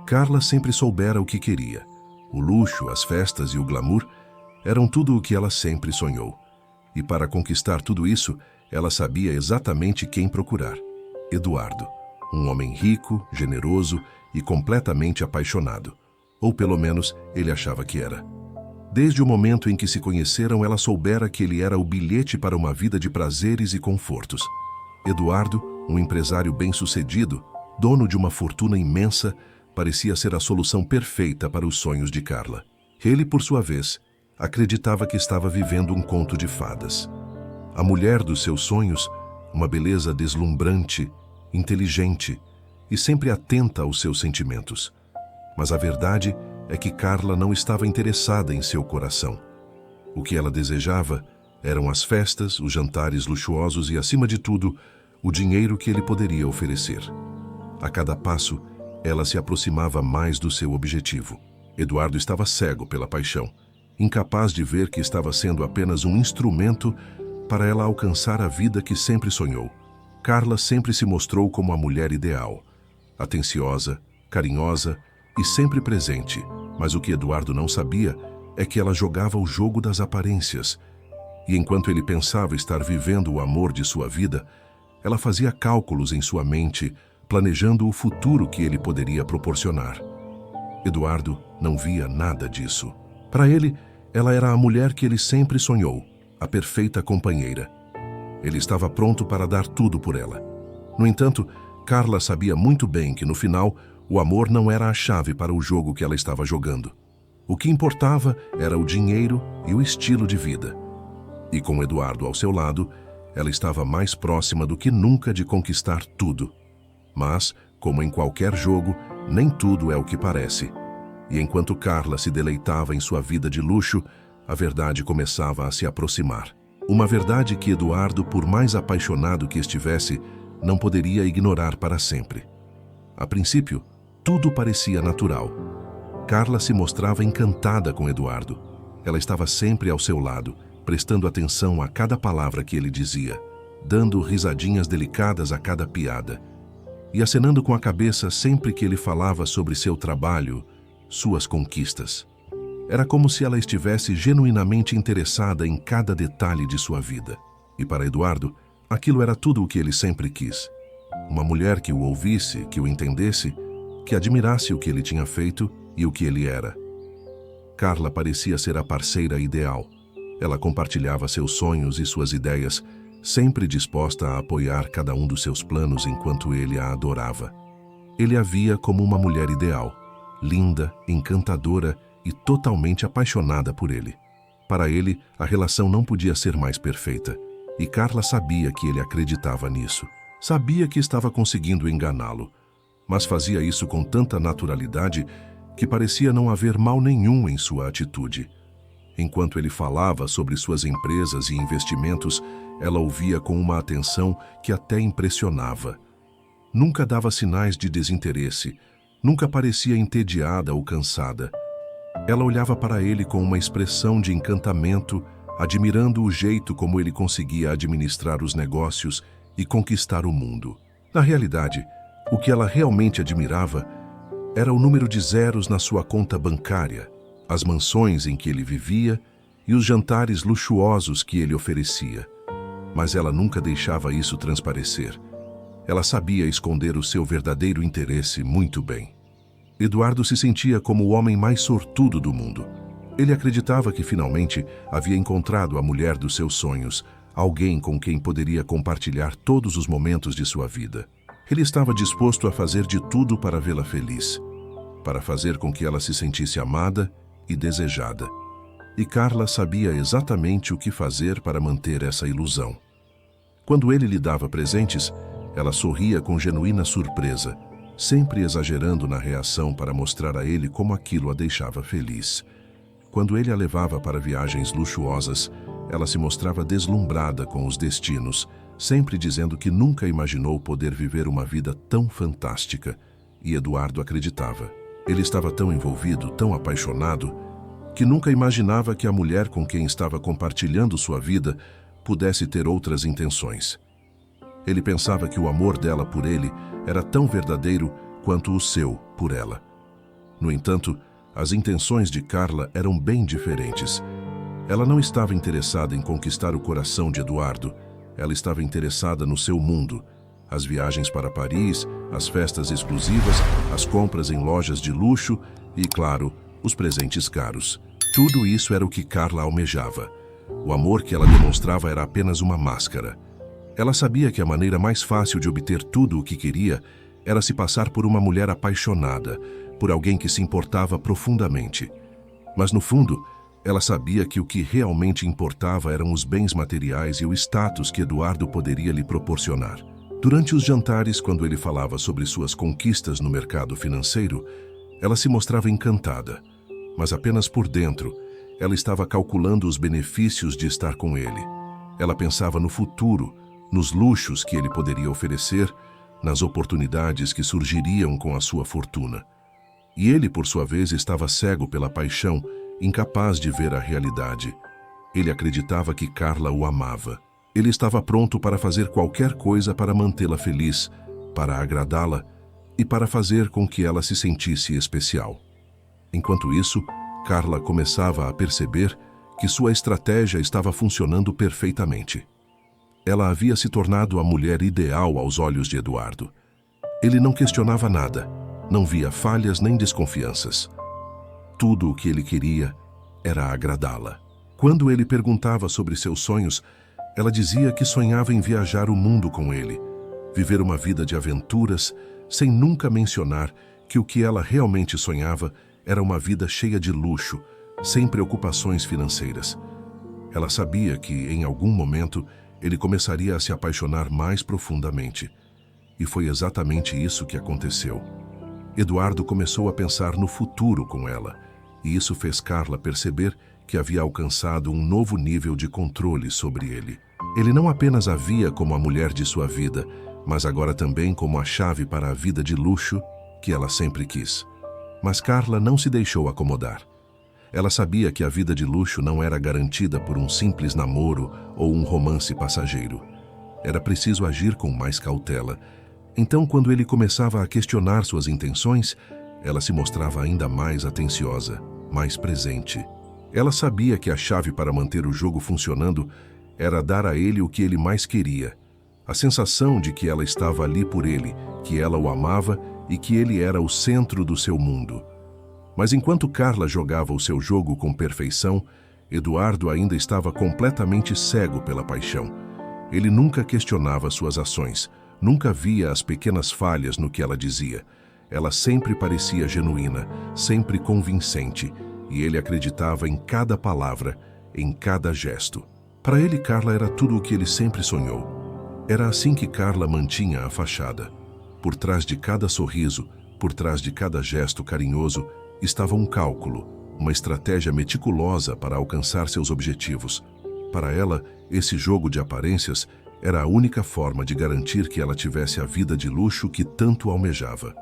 Carla sempre soubera o que queria. O luxo, as festas e o glamour eram tudo o que ela sempre sonhou. E para conquistar tudo isso, ela sabia exatamente quem procurar. Eduardo, um homem rico, generoso e completamente apaixonado. Ou pelo menos ele achava que era. Desde o momento em que se conheceram, ela soubera que ele era o bilhete para uma vida de prazeres e confortos. Eduardo, um empresário bem-sucedido, dono de uma fortuna imensa, parecia ser a solução perfeita para os sonhos de Carla. Ele, por sua vez, acreditava que estava vivendo um conto de fadas. A mulher dos seus sonhos, uma beleza deslumbrante, inteligente e sempre atenta aos seus sentimentos. Mas a verdade é que Carla não estava interessada em seu coração. O que ela desejava eram as festas, os jantares luxuosos e, acima de tudo, o dinheiro que ele poderia oferecer. A cada passo, ela se aproximava mais do seu objetivo. Eduardo estava cego pela paixão, incapaz de ver que estava sendo apenas um instrumento para ela alcançar a vida que sempre sonhou. Carla sempre se mostrou como a mulher ideal, atenciosa, carinhosa e sempre presente, mas o que Eduardo não sabia é que ela jogava o jogo das aparências. E enquanto ele pensava estar vivendo o amor de sua vida, ela fazia cálculos em sua mente, planejando o futuro que ele poderia proporcionar. Eduardo não via nada disso. Para ele, ela era a mulher que ele sempre sonhou, a perfeita companheira. Ele estava pronto para dar tudo por ela. No entanto, Carla sabia muito bem que no final, o amor não era a chave para o jogo que ela estava jogando. O que importava era o dinheiro e o estilo de vida. E com Eduardo ao seu lado, ela estava mais próxima do que nunca de conquistar tudo. Mas, como em qualquer jogo, nem tudo é o que parece. E enquanto Carla se deleitava em sua vida de luxo, a verdade começava a se aproximar. Uma verdade que Eduardo, por mais apaixonado que estivesse, não poderia ignorar para sempre. A princípio, tudo parecia natural. Carla se mostrava encantada com Eduardo. Ela estava sempre ao seu lado, prestando atenção a cada palavra que ele dizia, dando risadinhas delicadas a cada piada e acenando com a cabeça sempre que ele falava sobre seu trabalho, suas conquistas. Era como se ela estivesse genuinamente interessada em cada detalhe de sua vida. E para Eduardo, aquilo era tudo o que ele sempre quis. Uma mulher que o ouvisse, que o entendesse, que admirasse o que ele tinha feito e o que ele era. Carla parecia ser a parceira ideal. Ela compartilhava seus sonhos e suas ideias, sempre disposta a apoiar cada um dos seus planos enquanto ele a adorava. Ele a via como uma mulher ideal, linda, encantadora e totalmente apaixonada por ele. Para ele, a relação não podia ser mais perfeita, e Carla sabia que ele acreditava nisso. Sabia que estava conseguindo enganá-lo, mas fazia isso com tanta naturalidade que parecia não haver mal nenhum em sua atitude. Enquanto ele falava sobre suas empresas e investimentos, ela ouvia com uma atenção que até impressionava. Nunca dava sinais de desinteresse, nunca parecia entediada ou cansada. Ela olhava para ele com uma expressão de encantamento, admirando o jeito como ele conseguia administrar os negócios e conquistar o mundo. Na realidade, o que ela realmente admirava era o número de zeros na sua conta bancária, as mansões em que ele vivia e os jantares luxuosos que ele oferecia. Mas ela nunca deixava isso transparecer. Ela sabia esconder o seu verdadeiro interesse muito bem. Eduardo se sentia como o homem mais sortudo do mundo. Ele acreditava que finalmente havia encontrado a mulher dos seus sonhos, alguém com quem poderia compartilhar todos os momentos de sua vida. Ele estava disposto a fazer de tudo para vê-la feliz, para fazer com que ela se sentisse amada e desejada. E Carla sabia exatamente o que fazer para manter essa ilusão. Quando ele lhe dava presentes, ela sorria com genuína surpresa, sempre exagerando na reação para mostrar a ele como aquilo a deixava feliz. Quando ele a levava para viagens luxuosas, ela se mostrava deslumbrada com os destinos, sempre dizendo que nunca imaginou poder viver uma vida tão fantástica. E Eduardo acreditava. Ele estava tão envolvido, tão apaixonado, que nunca imaginava que a mulher com quem estava compartilhando sua vida pudesse ter outras intenções. Ele pensava que o amor dela por ele era tão verdadeiro quanto o seu por ela. No entanto, as intenções de Carla eram bem diferentes. Ela não estava interessada em conquistar o coração de Eduardo. Ela estava interessada no seu mundo. As viagens para Paris, as festas exclusivas, as compras em lojas de luxo e, claro, os presentes caros. Tudo isso era o que Carla almejava. O amor que ela demonstrava era apenas uma máscara. Ela sabia que a maneira mais fácil de obter tudo o que queria era se passar por uma mulher apaixonada, por alguém que se importava profundamente. Mas no fundo, ela sabia que o que realmente importava eram os bens materiais e o status que Eduardo poderia lhe proporcionar. Durante os jantares, quando ele falava sobre suas conquistas no mercado financeiro, ela se mostrava encantada, mas apenas por dentro, ela estava calculando os benefícios de estar com ele. Ela pensava no futuro, nos luxos que ele poderia oferecer, nas oportunidades que surgiriam com a sua fortuna. E ele, por sua vez, estava cego pela paixão, incapaz de ver a realidade. Ele acreditava que Carla o amava. Ele estava pronto para fazer qualquer coisa para mantê-la feliz, para agradá-la e para fazer com que ela se sentisse especial. Enquanto isso, Carla começava a perceber que sua estratégia estava funcionando perfeitamente. Ela havia se tornado a mulher ideal aos olhos de Eduardo. Ele não questionava nada, não via falhas nem desconfianças. Tudo o que ele queria era agradá-la. Quando ele perguntava sobre seus sonhos, ela dizia que sonhava em viajar o mundo com ele, viver uma vida de aventuras, sem nunca mencionar que o que ela realmente sonhava era uma vida cheia de luxo, sem preocupações financeiras. Ela sabia que, em algum momento, ele começaria a se apaixonar mais profundamente. E foi exatamente isso que aconteceu. Eduardo começou a pensar no futuro com ela, e isso fez Carla perceber que havia alcançado um novo nível de controle sobre ele. Ele não apenas a via como a mulher de sua vida, mas agora também como a chave para a vida de luxo que ela sempre quis. Mas Carla não se deixou acomodar. Ela sabia que a vida de luxo não era garantida por um simples namoro ou um romance passageiro. Era preciso agir com mais cautela. Então, quando ele começava a questionar suas intenções, ela se mostrava ainda mais atenciosa, mais presente. Ela sabia que a chave para manter o jogo funcionando era dar a ele o que ele mais queria. A sensação de que ela estava ali por ele, que ela o amava e que ele era o centro do seu mundo. Mas enquanto Carla jogava o seu jogo com perfeição, Eduardo ainda estava completamente cego pela paixão. Ele nunca questionava suas ações, nunca via as pequenas falhas no que ela dizia. Ela sempre parecia genuína, sempre convincente, e ele acreditava em cada palavra, em cada gesto. Para ele, Carla era tudo o que ele sempre sonhou. Era assim que Carla mantinha a fachada. Por trás de cada sorriso, por trás de cada gesto carinhoso, estava um cálculo, uma estratégia meticulosa para alcançar seus objetivos. Para ela, esse jogo de aparências era a única forma de garantir que ela tivesse a vida de luxo que tanto almejava.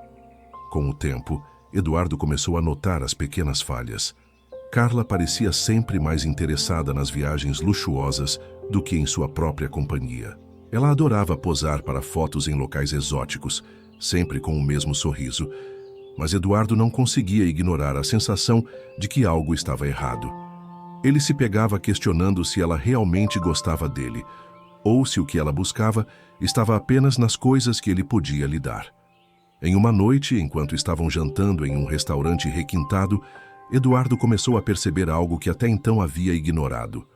Com o tempo, Eduardo começou a notar as pequenas falhas. Carla parecia sempre mais interessada nas viagens luxuosas do que em sua própria companhia. Ela adorava posar para fotos em locais exóticos, sempre com o mesmo sorriso, mas Eduardo não conseguia ignorar a sensação de que algo estava errado. Ele se pegava questionando se ela realmente gostava dele, ou se o que ela buscava estava apenas nas coisas que ele podia lhe dar. Em uma noite, enquanto estavam jantando em um restaurante requintado, Eduardo começou a perceber algo que até então havia ignorado.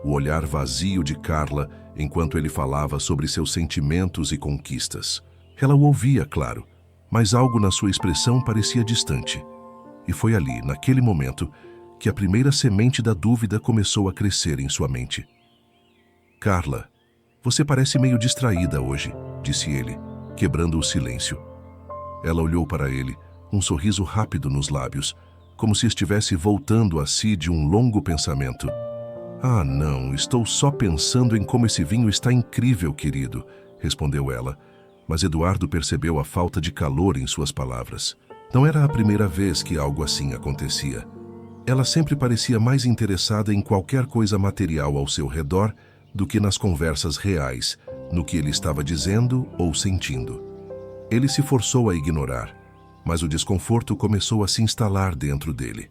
O olhar vazio de Carla enquanto ele falava sobre seus sentimentos e conquistas. Ela o ouvia, claro, mas algo na sua expressão parecia distante. E foi ali, naquele momento, que a primeira semente da dúvida começou a crescer em sua mente. "Carla, você parece meio distraída hoje", disse ele, quebrando o silêncio. Ela olhou para ele, um sorriso rápido nos lábios, como se estivesse voltando a si de um longo pensamento. "Ah, não, estou só pensando em como esse vinho está incrível, querido", respondeu ela, mas Eduardo percebeu a falta de calor em suas palavras. Não era a primeira vez que algo assim acontecia. Ela sempre parecia mais interessada em qualquer coisa material ao seu redor do que nas conversas reais, no que ele estava dizendo ou sentindo. Ele se forçou a ignorar, mas o desconforto começou a se instalar dentro dele.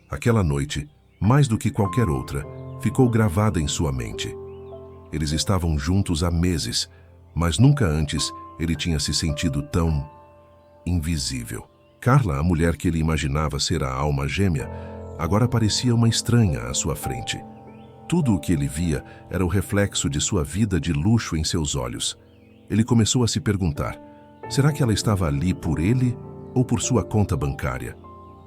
Aquela noite, mais do que qualquer outra, ficou gravada em sua mente. Eles estavam juntos há meses, mas nunca antes ele tinha se sentido tão invisível. Carla, a mulher que ele imaginava ser a alma gêmea, agora parecia uma estranha à sua frente. Tudo o que ele via era o reflexo de sua vida de luxo em seus olhos. Ele começou a se perguntar: será que ela estava ali por ele ou por sua conta bancária?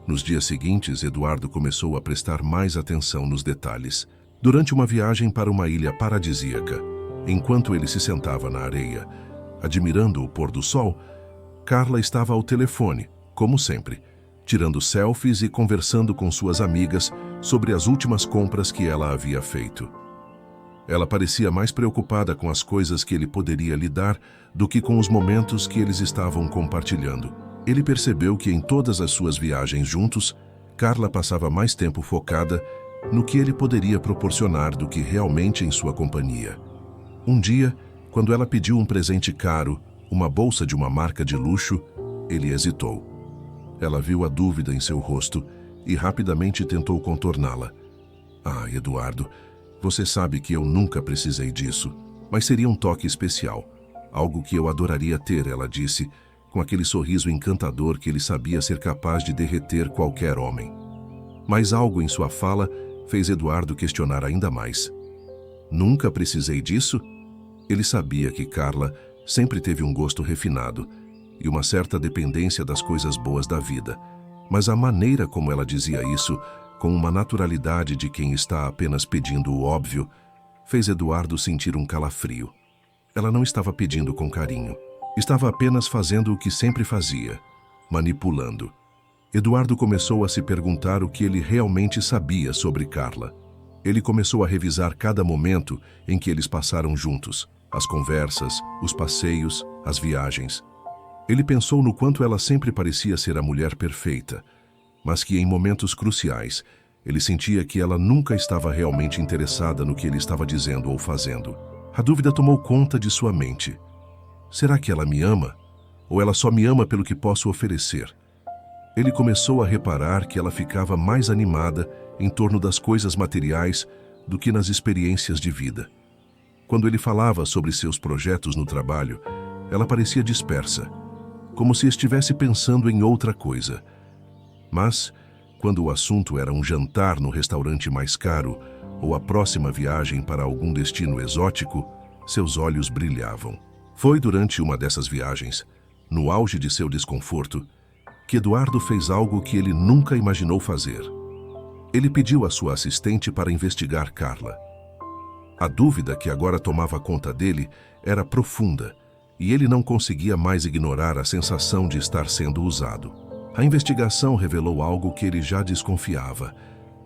Nos dias seguintes, Eduardo começou a prestar mais atenção nos detalhes. Durante uma viagem para uma ilha paradisíaca, enquanto ele se sentava na areia, admirando o pôr do sol, Carla estava ao telefone, como sempre, tirando selfies e conversando com suas amigas sobre as últimas compras que ela havia feito. Ela parecia mais preocupada com as coisas que ele poderia lhe dar do que com os momentos que eles estavam compartilhando. Ele percebeu que em todas as suas viagens juntos, Carla passava mais tempo focada no que ele poderia proporcionar do que realmente em sua companhia. Um dia, quando ela pediu um presente caro, uma bolsa de uma marca de luxo, ele hesitou. Ela viu a dúvida em seu rosto e rapidamente tentou contorná-la. Ah, Eduardo, você sabe que eu nunca precisei disso, mas seria um toque especial, algo que eu adoraria ter, ela disse, com aquele sorriso encantador que ele sabia ser capaz de derreter qualquer homem. Mas algo em sua fala fez Eduardo questionar ainda mais. Nunca precisei disso? Ele sabia que Carla sempre teve um gosto refinado e uma certa dependência das coisas boas da vida, mas a maneira como ela dizia isso, com uma naturalidade de quem está apenas pedindo o óbvio, fez Eduardo sentir um calafrio. Ela não estava pedindo com carinho. Estava apenas fazendo o que sempre fazia, manipulando. Eduardo começou a se perguntar o que ele realmente sabia sobre Carla. Ele começou a revisar cada momento em que eles passaram juntos, as conversas, os passeios, as viagens. Ele pensou no quanto ela sempre parecia ser a mulher perfeita, mas que em momentos cruciais, ele sentia que ela nunca estava realmente interessada no que ele estava dizendo ou fazendo. A dúvida tomou conta de sua mente. Será que ela me ama? Ou ela só me ama pelo que posso oferecer? Ele começou a reparar que ela ficava mais animada em torno das coisas materiais do que nas experiências de vida. Quando ele falava sobre seus projetos no trabalho, ela parecia dispersa, como se estivesse pensando em outra coisa. Mas, quando o assunto era um jantar no restaurante mais caro ou a próxima viagem para algum destino exótico, seus olhos brilhavam. Foi durante uma dessas viagens, no auge de seu desconforto, que Eduardo fez algo que ele nunca imaginou fazer. Ele pediu à sua assistente para investigar Carla. A dúvida que agora tomava conta dele era profunda, e ele não conseguia mais ignorar a sensação de estar sendo usado. A investigação revelou algo que ele já desconfiava,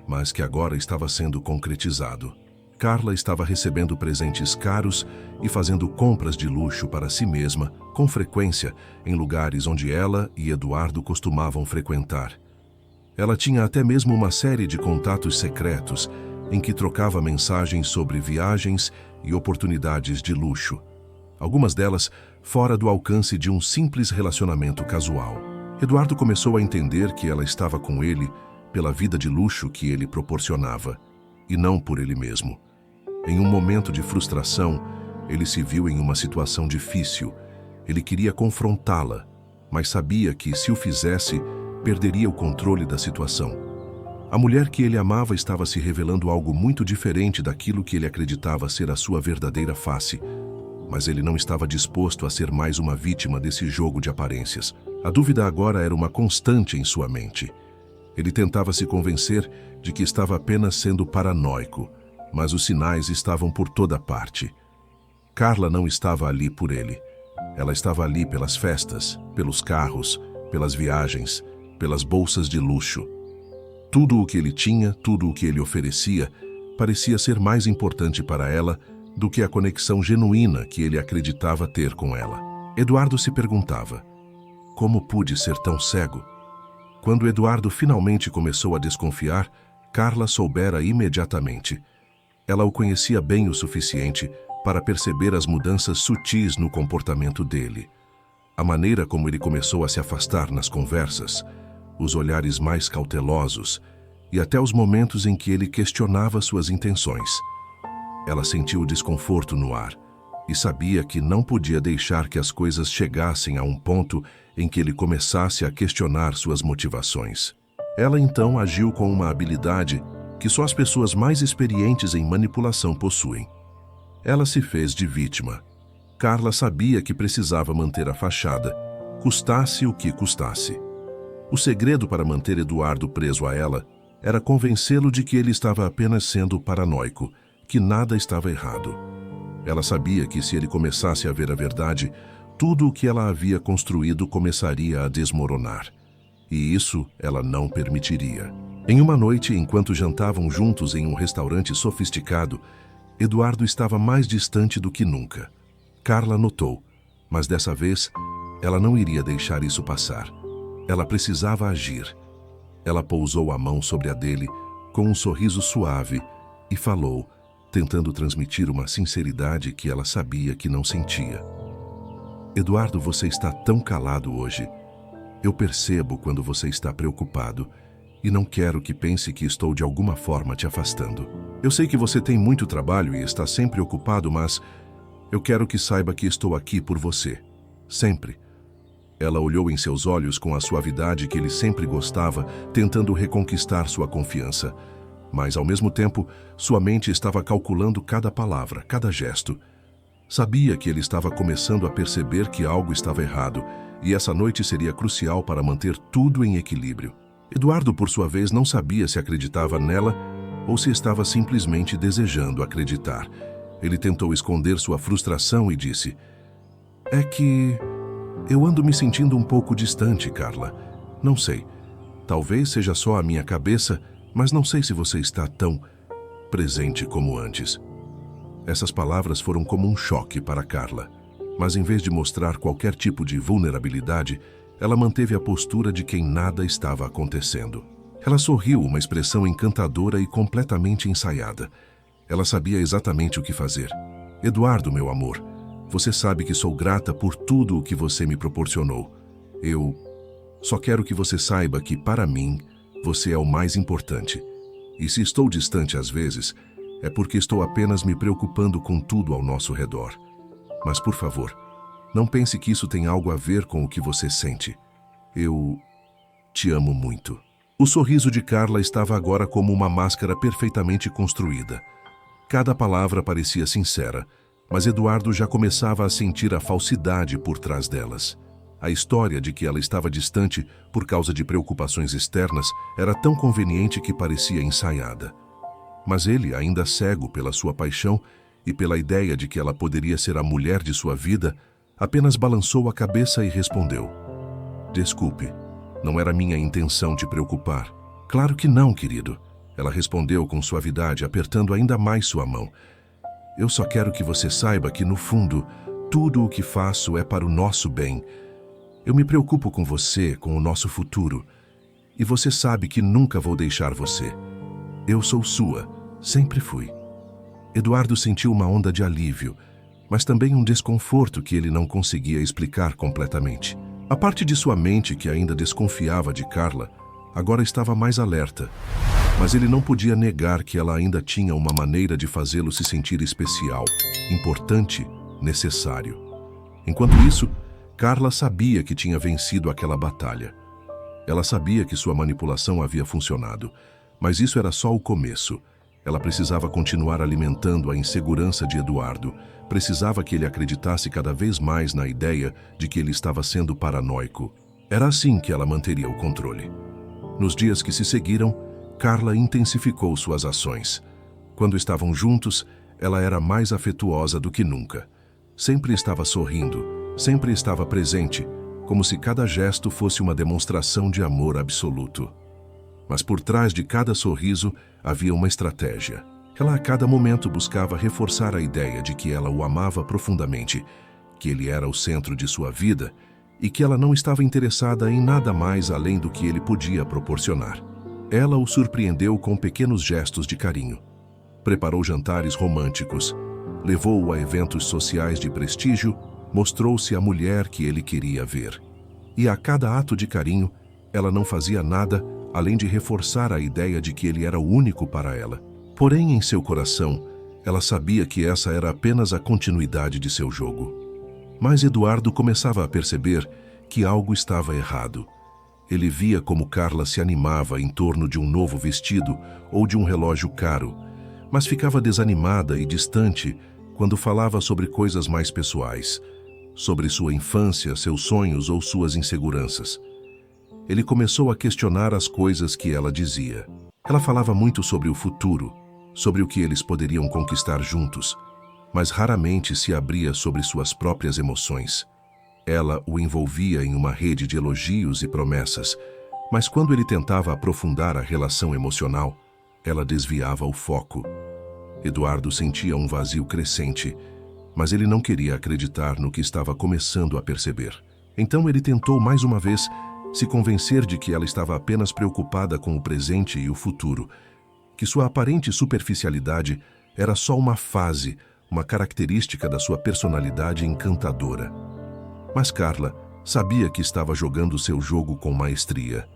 mas que agora estava sendo concretizado. Carla estava recebendo presentes caros e fazendo compras de luxo para si mesma, com frequência, em lugares onde ela e Eduardo costumavam frequentar. Ela tinha até mesmo uma série de contatos secretos em que trocava mensagens sobre viagens e oportunidades de luxo. Algumas delas fora do alcance de um simples relacionamento casual. Eduardo começou a entender que ela estava com ele pela vida de luxo que ele proporcionava, e não por ele mesmo. Em um momento de frustração, ele se viu em uma situação difícil. Ele queria confrontá-la, mas sabia que, se o fizesse, perderia o controle da situação. A mulher que ele amava estava se revelando algo muito diferente daquilo que ele acreditava ser a sua verdadeira face, mas ele não estava disposto a ser mais uma vítima desse jogo de aparências. A dúvida agora era uma constante em sua mente. Ele tentava se convencer de que estava apenas sendo paranoico, mas os sinais estavam por toda parte. Carla não estava ali por ele. Ela estava ali pelas festas, pelos carros, pelas viagens, pelas bolsas de luxo. Tudo o que ele tinha, tudo o que ele oferecia, parecia ser mais importante para ela do que a conexão genuína que ele acreditava ter com ela. Eduardo se perguntava: como pude ser tão cego? Quando Eduardo finalmente começou a desconfiar, Carla soubera imediatamente. Ela o conhecia bem o suficiente para perceber as mudanças sutis no comportamento dele. A maneira como ele começou a se afastar nas conversas, os olhares mais cautelosos e até os momentos em que ele questionava suas intenções. Ela sentiu o desconforto no ar e sabia que não podia deixar que as coisas chegassem a um ponto em que ele começasse a questionar suas motivações. Ela então agiu com uma habilidade que só as pessoas mais experientes em manipulação possuem. Ela se fez de vítima. Carla sabia que precisava manter a fachada, custasse o que custasse. O segredo para manter Eduardo preso a ela era convencê-lo de que ele estava apenas sendo paranoico, que nada estava errado. Ela sabia que se ele começasse a ver a verdade, tudo o que ela havia construído começaria a desmoronar. E isso ela não permitiria. Em uma noite, enquanto jantavam juntos em um restaurante sofisticado, Eduardo estava mais distante do que nunca. Carla notou, mas dessa vez, ela não iria deixar isso passar. Ela precisava agir. Ela pousou a mão sobre a dele, com um sorriso suave, e falou, tentando transmitir uma sinceridade que ela sabia que não sentia. Eduardo, você está tão calado hoje. Eu percebo quando você está preocupado, e não quero que pense que estou de alguma forma te afastando. Eu sei que você tem muito trabalho e está sempre ocupado, mas eu quero que saiba que estou aqui por você. Sempre. Ela olhou em seus olhos com a suavidade que ele sempre gostava, tentando reconquistar sua confiança. Mas, ao mesmo tempo, sua mente estava calculando cada palavra, cada gesto. Sabia que ele estava começando a perceber que algo estava errado, e essa noite seria crucial para manter tudo em equilíbrio. Eduardo, por sua vez, não sabia se acreditava nela ou se estava simplesmente desejando acreditar. Ele tentou esconder sua frustração e disse: "É que eu ando me sentindo um pouco distante, Carla. Não sei. Talvez seja só a minha cabeça, mas não sei se você está tão presente como antes." Essas palavras foram como um choque para Carla. Mas em vez de mostrar qualquer tipo de vulnerabilidade, ela manteve a postura de quem nada estava acontecendo. Ela sorriu, uma expressão encantadora e completamente ensaiada. Ela sabia exatamente o que fazer. "Eduardo, meu amor, você sabe que sou grata por tudo o que você me proporcionou. Eu só quero que você saiba que, para mim, você é o mais importante. E se estou distante às vezes, é porque estou apenas me preocupando com tudo ao nosso redor. Mas, por favor, não pense que isso tem algo a ver com o que você sente. Eu te amo muito." O sorriso de Carla estava agora como uma máscara perfeitamente construída. Cada palavra parecia sincera, mas Eduardo já começava a sentir a falsidade por trás delas. A história de que ela estava distante por causa de preocupações externas era tão conveniente que parecia ensaiada. Mas ele, ainda cego pela sua paixão e pela ideia de que ela poderia ser a mulher de sua vida, apenas balançou a cabeça e respondeu: "Desculpe, não era minha intenção te preocupar." "Claro que não, querido," ela respondeu com suavidade, apertando ainda mais sua mão. "Eu só quero que você saiba que, no fundo, tudo o que faço é para o nosso bem. Eu me preocupo com você, com o nosso futuro. E você sabe que nunca vou deixar você. Eu sou sua, sempre fui." Eduardo sentiu uma onda de alívio, mas também um desconforto que ele não conseguia explicar completamente. A parte de sua mente que ainda desconfiava de Carla agora estava mais alerta, mas ele não podia negar que ela ainda tinha uma maneira de fazê-lo se sentir especial, importante, necessário. Enquanto isso, Carla sabia que tinha vencido aquela batalha. Ela sabia que sua manipulação havia funcionado, mas isso era só o começo. Ela precisava continuar alimentando a insegurança de Eduardo, precisava que ele acreditasse cada vez mais na ideia de que ele estava sendo paranoico. Era assim que ela manteria o controle. Nos dias que se seguiram, Carla intensificou suas ações. Quando estavam juntos, ela era mais afetuosa do que nunca. Sempre estava sorrindo, sempre estava presente, como se cada gesto fosse uma demonstração de amor absoluto. Mas por trás de cada sorriso havia uma estratégia. Ela a cada momento buscava reforçar a ideia de que ela o amava profundamente, que ele era o centro de sua vida e que ela não estava interessada em nada mais além do que ele podia proporcionar. Ela o surpreendeu com pequenos gestos de carinho. Preparou jantares românticos, levou-o a eventos sociais de prestígio mostrou-se a mulher que ele queria ver. E a cada ato de carinho, ela não fazia nada além de reforçar a ideia de que ele era o único para ela. Porém, em seu coração, ela sabia que essa era apenas a continuidade de seu jogo. Mas Eduardo começava a perceber que algo estava errado. Ele via como Carla se animava em torno de um novo vestido ou de um relógio caro, mas ficava desanimada e distante quando falava sobre coisas mais pessoais, sobre sua infância, seus sonhos ou suas inseguranças. Ele começou a questionar as coisas que ela dizia. Ela falava muito sobre o futuro, sobre o que eles poderiam conquistar juntos, mas raramente se abria sobre suas próprias emoções. Ela o envolvia em uma rede de elogios e promessas, mas quando ele tentava aprofundar a relação emocional, ela desviava o foco. Eduardo sentia um vazio crescente, mas ele não queria acreditar no que estava começando a perceber. Então ele tentou mais uma vez se convencer de que ela estava apenas preocupada com o presente e o futuro, que sua aparente superficialidade era só uma fase, uma característica da sua personalidade encantadora. Mas Carla sabia que estava jogando seu jogo com maestria.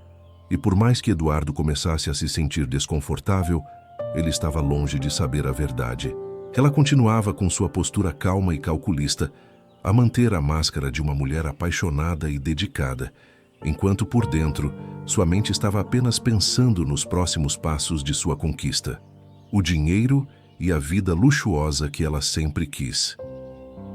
E por mais que Eduardo começasse a se sentir desconfortável, ele estava longe de saber a verdade. Ela continuava com sua postura calma e calculista, a manter a máscara de uma mulher apaixonada e dedicada, enquanto por dentro, sua mente estava apenas pensando nos próximos passos de sua conquista. O dinheiro e a vida luxuosa que ela sempre quis.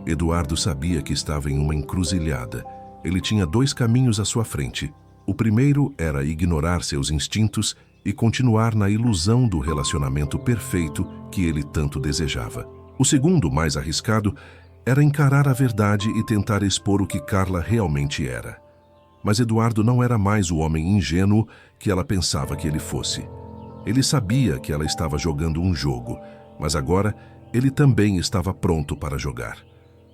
Eduardo sabia que estava em uma encruzilhada. Ele tinha dois caminhos à sua frente. O primeiro era ignorar seus instintos e continuar na ilusão do relacionamento perfeito que ele tanto desejava. O segundo, mais arriscado, era encarar a verdade e tentar expor o que Carla realmente era. Mas Eduardo não era mais o homem ingênuo que ela pensava que ele fosse. Ele sabia que ela estava jogando um jogo, mas agora ele também estava pronto para jogar.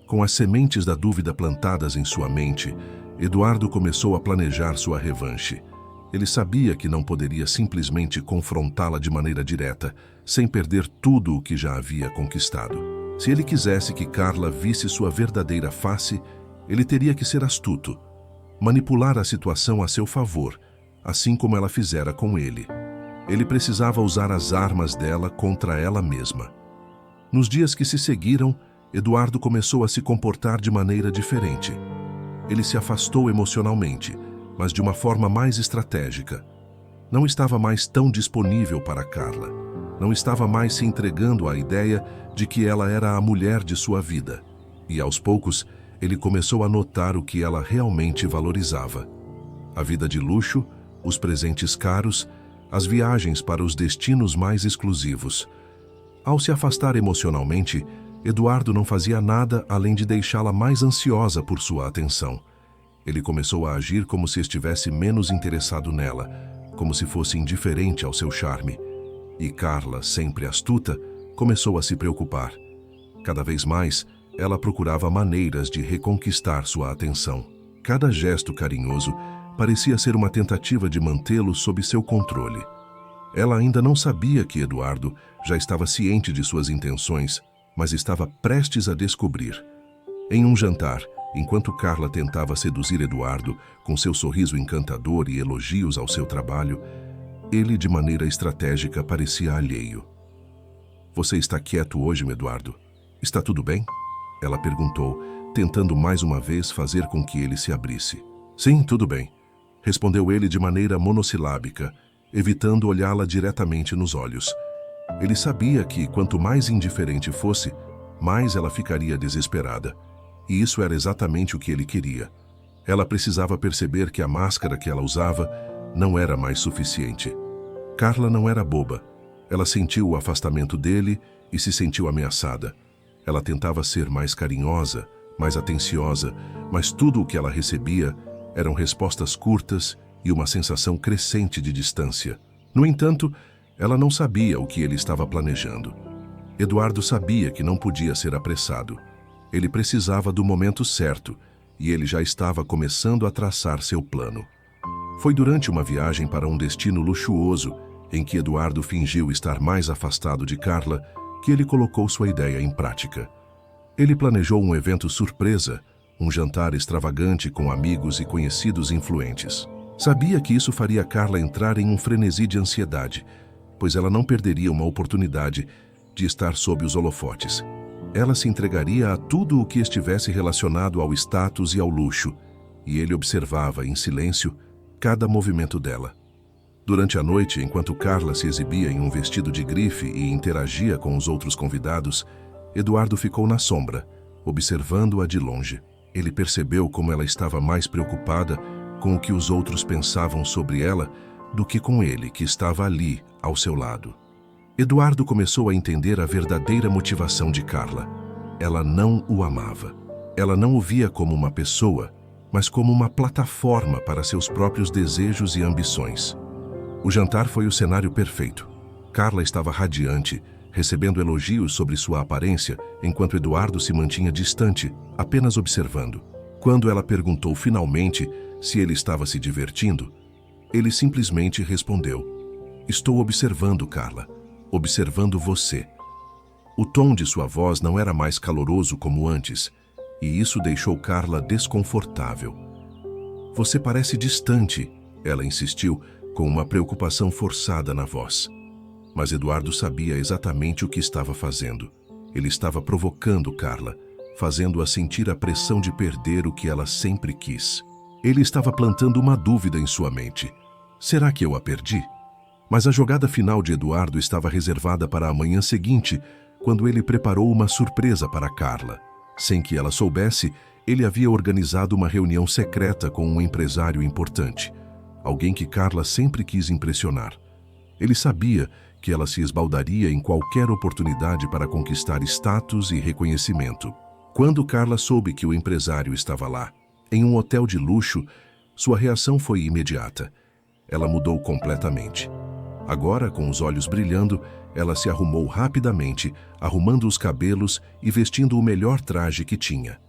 Com as sementes da dúvida plantadas em sua mente, Eduardo começou a planejar sua revanche. Ele sabia que não poderia simplesmente confrontá-la de maneira direta, sem perder tudo o que já havia conquistado. Se ele quisesse que Carla visse sua verdadeira face, ele teria que ser astuto, manipular a situação a seu favor, assim como ela fizera com ele. Ele precisava usar as armas dela contra ela mesma. Nos dias que se seguiram, Eduardo começou a se comportar de maneira diferente. Ele se afastou emocionalmente, mas de uma forma mais estratégica. Não estava mais tão disponível para Carla. Não estava mais se entregando à ideia de que ela era a mulher de sua vida. E aos poucos, ele começou a notar o que ela realmente valorizava. A vida de luxo, os presentes caros, as viagens para os destinos mais exclusivos. Ao se afastar emocionalmente, Eduardo não fazia nada além de deixá-la mais ansiosa por sua atenção. Ele começou a agir como se estivesse menos interessado nela, como se fosse indiferente ao seu charme. E Carla, sempre astuta, começou a se preocupar. Cada vez mais, ela procurava maneiras de reconquistar sua atenção. Cada gesto carinhoso parecia ser uma tentativa de mantê-lo sob seu controle. Ela ainda não sabia que Eduardo já estava ciente de suas intenções, mas estava prestes a descobrir. Em um jantar, enquanto Carla tentava seduzir Eduardo com seu sorriso encantador e elogios ao seu trabalho, ele, de maneira estratégica, parecia alheio. "Você está quieto hoje, Eduardo? Está tudo bem?" Ela perguntou, tentando mais uma vez fazer com que ele se abrisse. "Sim, tudo bem", respondeu ele de maneira monossilábica, evitando olhá-la diretamente nos olhos. Ele sabia que, quanto mais indiferente fosse, mais ela ficaria desesperada. E isso era exatamente o que ele queria. Ela precisava perceber que a máscara que ela usava não era mais suficiente. Carla não era boba. Ela sentiu o afastamento dele e se sentiu ameaçada. Ela tentava ser mais carinhosa, mais atenciosa, mas tudo o que ela recebia eram respostas curtas e uma sensação crescente de distância. No entanto, ela não sabia o que ele estava planejando. Eduardo sabia que não podia ser apressado. Ele precisava do momento certo, e ele já estava começando a traçar seu plano. Foi durante uma viagem para um destino luxuoso, em que Eduardo fingiu estar mais afastado de Carla, que ele colocou sua ideia em prática. Ele planejou um evento surpresa, um jantar extravagante com amigos e conhecidos influentes. Sabia que isso faria Carla entrar em um frenesi de ansiedade, pois ela não perderia uma oportunidade de estar sob os holofotes. Ela se entregaria a tudo o que estivesse relacionado ao status e ao luxo, e ele observava, em silêncio, cada movimento dela. Durante a noite, enquanto Carla se exibia em um vestido de grife e interagia com os outros convidados, Eduardo ficou na sombra, observando-a de longe. Ele percebeu como ela estava mais preocupada com o que os outros pensavam sobre ela do que com ele, que estava ali, ao seu lado. Eduardo começou a entender a verdadeira motivação de Carla. Ela não o amava. Ela não o via como uma pessoa, mas como uma plataforma para seus próprios desejos e ambições. O jantar foi o cenário perfeito. Carla estava radiante, recebendo elogios sobre sua aparência, enquanto Eduardo se mantinha distante, apenas observando. Quando ela perguntou finalmente se ele estava se divertindo, ele simplesmente respondeu: "Estou observando, Carla. Observando você." O tom de sua voz não era mais caloroso como antes, e isso deixou Carla desconfortável. "Você parece distante", ela insistiu, com uma preocupação forçada na voz. Mas Eduardo sabia exatamente o que estava fazendo. Ele estava provocando Carla, fazendo-a sentir a pressão de perder o que ela sempre quis. Ele estava plantando uma dúvida em sua mente. Será que eu a perdi? Mas a jogada final de Eduardo estava reservada para a manhã seguinte, quando ele preparou uma surpresa para Carla. Sem que ela soubesse, ele havia organizado uma reunião secreta com um empresário importante, alguém que Carla sempre quis impressionar. Ele sabia que ela se esbaldaria em qualquer oportunidade para conquistar status e reconhecimento. Quando Carla soube que o empresário estava lá, em um hotel de luxo, sua reação foi imediata. Ela mudou completamente. Agora, com os olhos brilhando, ela se arrumou rapidamente, arrumando os cabelos e vestindo o melhor traje que tinha.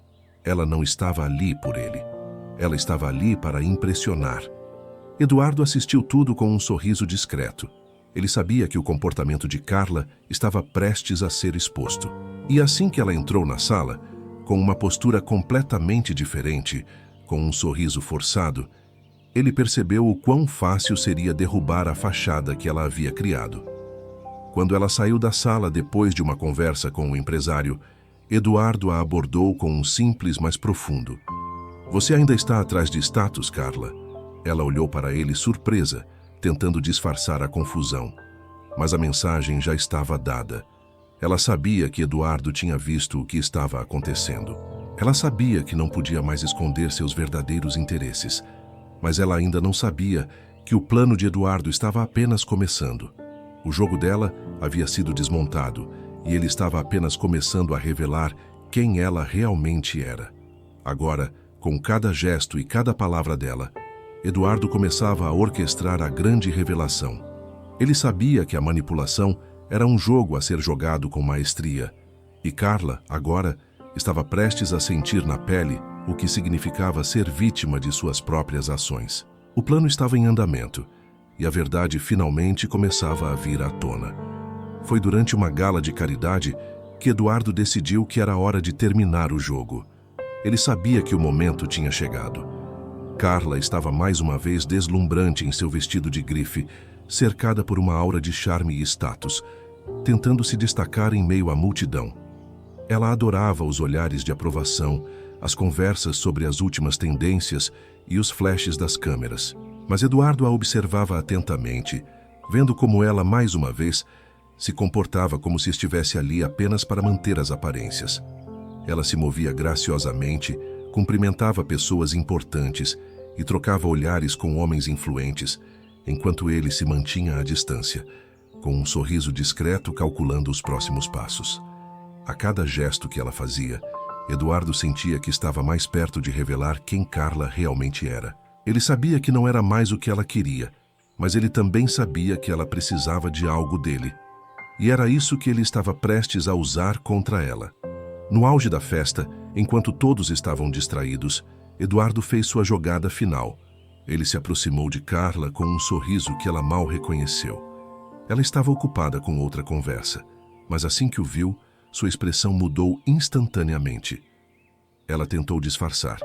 Ela não estava ali por ele. Ela estava ali para impressionar. Eduardo assistiu tudo com um sorriso discreto. Ele sabia que o comportamento de Carla estava prestes a ser exposto. E assim que ela entrou na sala, com uma postura completamente diferente, com um sorriso forçado, ele percebeu o quão fácil seria derrubar a fachada que ela havia criado. Quando ela saiu da sala depois de uma conversa com o empresário, Eduardo a abordou com um simples, mas profundo: "Você ainda está atrás de status, Carla?" Ela olhou para ele surpresa, tentando disfarçar a confusão. Mas a mensagem já estava dada. Ela sabia que Eduardo tinha visto o que estava acontecendo. Ela sabia que não podia mais esconder seus verdadeiros interesses. Mas ela ainda não sabia que o plano de Eduardo estava apenas começando. O jogo dela havia sido desmontado e ele estava apenas começando a revelar quem ela realmente era. Agora, com cada gesto e cada palavra dela, Eduardo começava a orquestrar a grande revelação. Ele sabia que a manipulação era um jogo a ser jogado com maestria, e Carla, agora, estava prestes a sentir na pele o que significava ser vítima de suas próprias ações. O plano estava em andamento, e a verdade finalmente começava a vir à tona. Foi durante uma gala de caridade que Eduardo decidiu que era hora de terminar o jogo. Ele sabia que o momento tinha chegado. Carla estava mais uma vez deslumbrante em seu vestido de grife, cercada por uma aura de charme e status, tentando se destacar em meio à multidão. Ela adorava os olhares de aprovação, as conversas sobre as últimas tendências e os flashes das câmeras. Mas Eduardo a observava atentamente, vendo como ela, mais uma vez, se comportava como se estivesse ali apenas para manter as aparências. Ela se movia graciosamente, cumprimentava pessoas importantes e trocava olhares com homens influentes, enquanto ele se mantinha à distância, com um sorriso discreto calculando os próximos passos. A cada gesto que ela fazia, Eduardo sentia que estava mais perto de revelar quem Carla realmente era. Ele sabia que não era mais o que ela queria, mas ele também sabia que ela precisava de algo dele. E era isso que ele estava prestes a usar contra ela. No auge da festa, enquanto todos estavam distraídos, Eduardo fez sua jogada final. Ele se aproximou de Carla com um sorriso que ela mal reconheceu. Ela estava ocupada com outra conversa, mas assim que o viu, sua expressão mudou instantaneamente. Ela tentou disfarçar,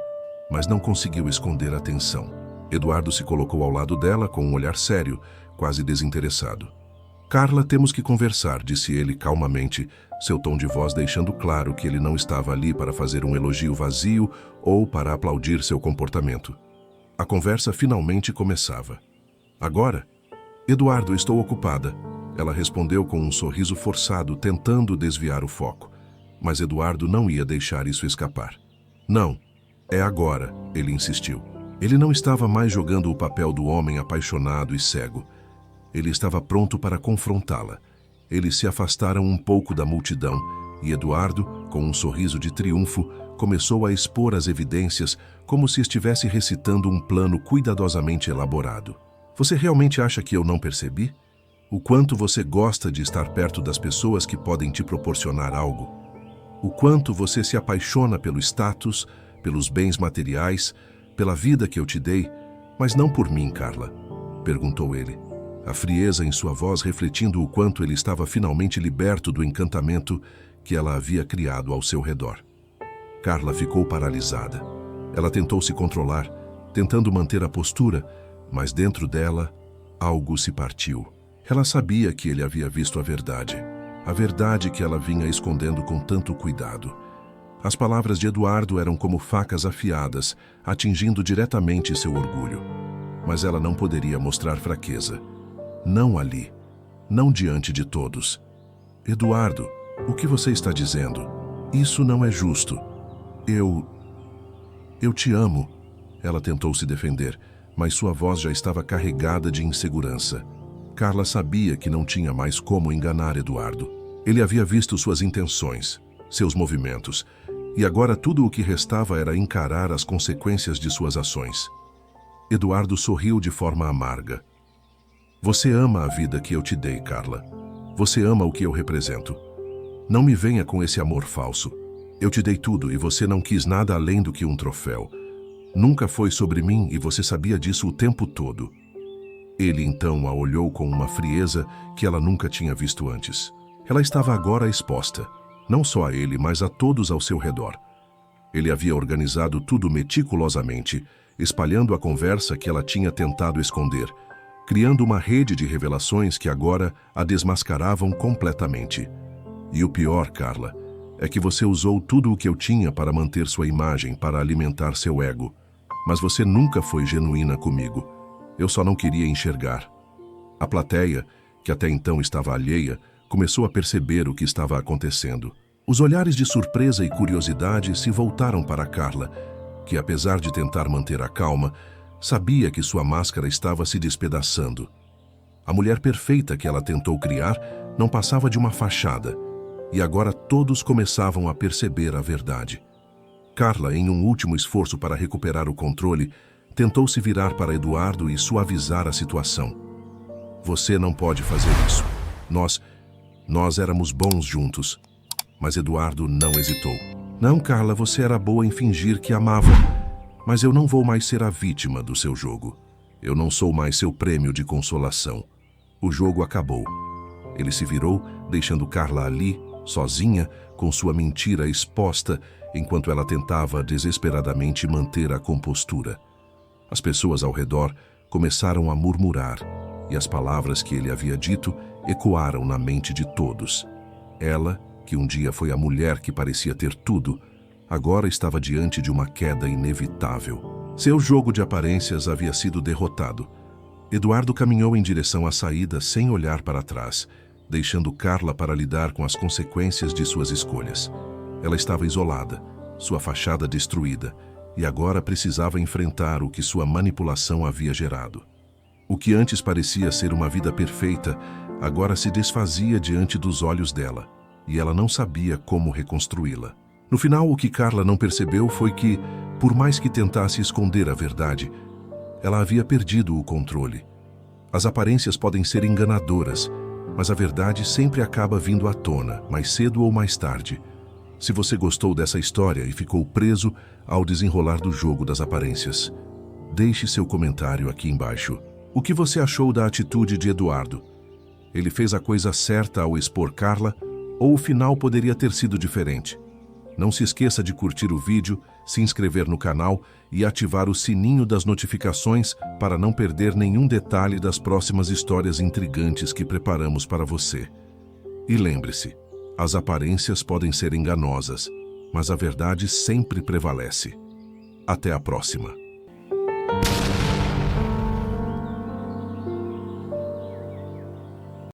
mas não conseguiu esconder a tensão. Eduardo se colocou ao lado dela com um olhar sério, quase desinteressado. Carla, temos que conversar, disse ele calmamente, seu tom de voz deixando claro que ele não estava ali para fazer um elogio vazio ou para aplaudir seu comportamento. A conversa finalmente começava. Agora? Eduardo, estou ocupada. Ela respondeu com um sorriso forçado, tentando desviar o foco. Mas Eduardo não ia deixar isso escapar. Não, é agora, ele insistiu. Ele não estava mais jogando o papel do homem apaixonado e cego. Ele estava pronto para confrontá-la. Eles se afastaram um pouco da multidão e Eduardo, com um sorriso de triunfo, começou a expor as evidências como se estivesse recitando um plano cuidadosamente elaborado. Você realmente acha que eu não percebi? O quanto você gosta de estar perto das pessoas que podem te proporcionar algo? O quanto você se apaixona pelo status, pelos bens materiais, pela vida que eu te dei, mas não por mim, Carla? Perguntou ele. A frieza em sua voz refletindo o quanto ele estava finalmente liberto do encantamento que ela havia criado ao seu redor. Carla ficou paralisada. Ela tentou se controlar, tentando manter a postura, mas dentro dela, algo se partiu. Ela sabia que ele havia visto a verdade que ela vinha escondendo com tanto cuidado. As palavras de Eduardo eram como facas afiadas, atingindo diretamente seu orgulho. Mas ela não poderia mostrar fraqueza. Não ali. Não diante de todos. Eduardo, o que você está dizendo? Isso não é justo. Eu te amo. Ela tentou se defender, mas sua voz já estava carregada de insegurança. Carla sabia que não tinha mais como enganar Eduardo. Ele havia visto suas intenções, seus movimentos, e agora tudo o que restava era encarar as consequências de suas ações. Eduardo sorriu de forma amarga. Você ama a vida que eu te dei, Carla. Você ama o que eu represento. Não me venha com esse amor falso. Eu te dei tudo e você não quis nada além do que um troféu. Nunca foi sobre mim e você sabia disso o tempo todo. Ele então a olhou com uma frieza que ela nunca tinha visto antes. Ela estava agora exposta, não só a ele, mas a todos ao seu redor. Ele havia organizado tudo meticulosamente, espalhando a conversa que ela tinha tentado esconder, criando uma rede de revelações que agora a desmascaravam completamente. E o pior, Carla, é que você usou tudo o que eu tinha para manter sua imagem, para alimentar seu ego. Mas você nunca foi genuína comigo. Eu só não queria enxergar. A plateia, que até então estava alheia, começou a perceber o que estava acontecendo. Os olhares de surpresa e curiosidade se voltaram para Carla, que apesar de tentar manter a calma, sabia que sua máscara estava se despedaçando. A mulher perfeita que ela tentou criar não passava de uma fachada, e agora todos começavam a perceber a verdade. Carla, em um último esforço para recuperar o controle, tentou se virar para Eduardo e suavizar a situação. Você não pode fazer isso. Nós éramos bons juntos. Mas Eduardo não hesitou. Não, Carla, você era boa em fingir que amava. Mas eu não vou mais ser a vítima do seu jogo. Eu não sou mais seu prêmio de consolação. O jogo acabou. Ele se virou, deixando Carla ali, sozinha, com sua mentira exposta, enquanto ela tentava desesperadamente manter a compostura. As pessoas ao redor começaram a murmurar, e as palavras que ele havia dito ecoaram na mente de todos. Ela, que um dia foi a mulher que parecia ter tudo, agora estava diante de uma queda inevitável. Seu jogo de aparências havia sido derrotado. Eduardo caminhou em direção à saída sem olhar para trás, deixando Carla para lidar com as consequências de suas escolhas. Ela estava isolada, sua fachada destruída, e agora precisava enfrentar o que sua manipulação havia gerado. O que antes parecia ser uma vida perfeita, agora se desfazia diante dos olhos dela, e ela não sabia como reconstruí-la. No final, o que Carla não percebeu foi que, por mais que tentasse esconder a verdade, ela havia perdido o controle. As aparências podem ser enganadoras, mas a verdade sempre acaba vindo à tona, mais cedo ou mais tarde. Se você gostou dessa história e ficou preso ao desenrolar do jogo das aparências, deixe seu comentário aqui embaixo. O que você achou da atitude de Eduardo? Ele fez a coisa certa ao expor Carla, ou o final poderia ter sido diferente? Não se esqueça de curtir o vídeo se inscrever no canal e ativar o sininho das notificações para não perder nenhum detalhe das próximas histórias intrigantes que preparamos para você. E lembre-se, as aparências podem ser enganosas, mas a verdade sempre prevalece. Até a próxima!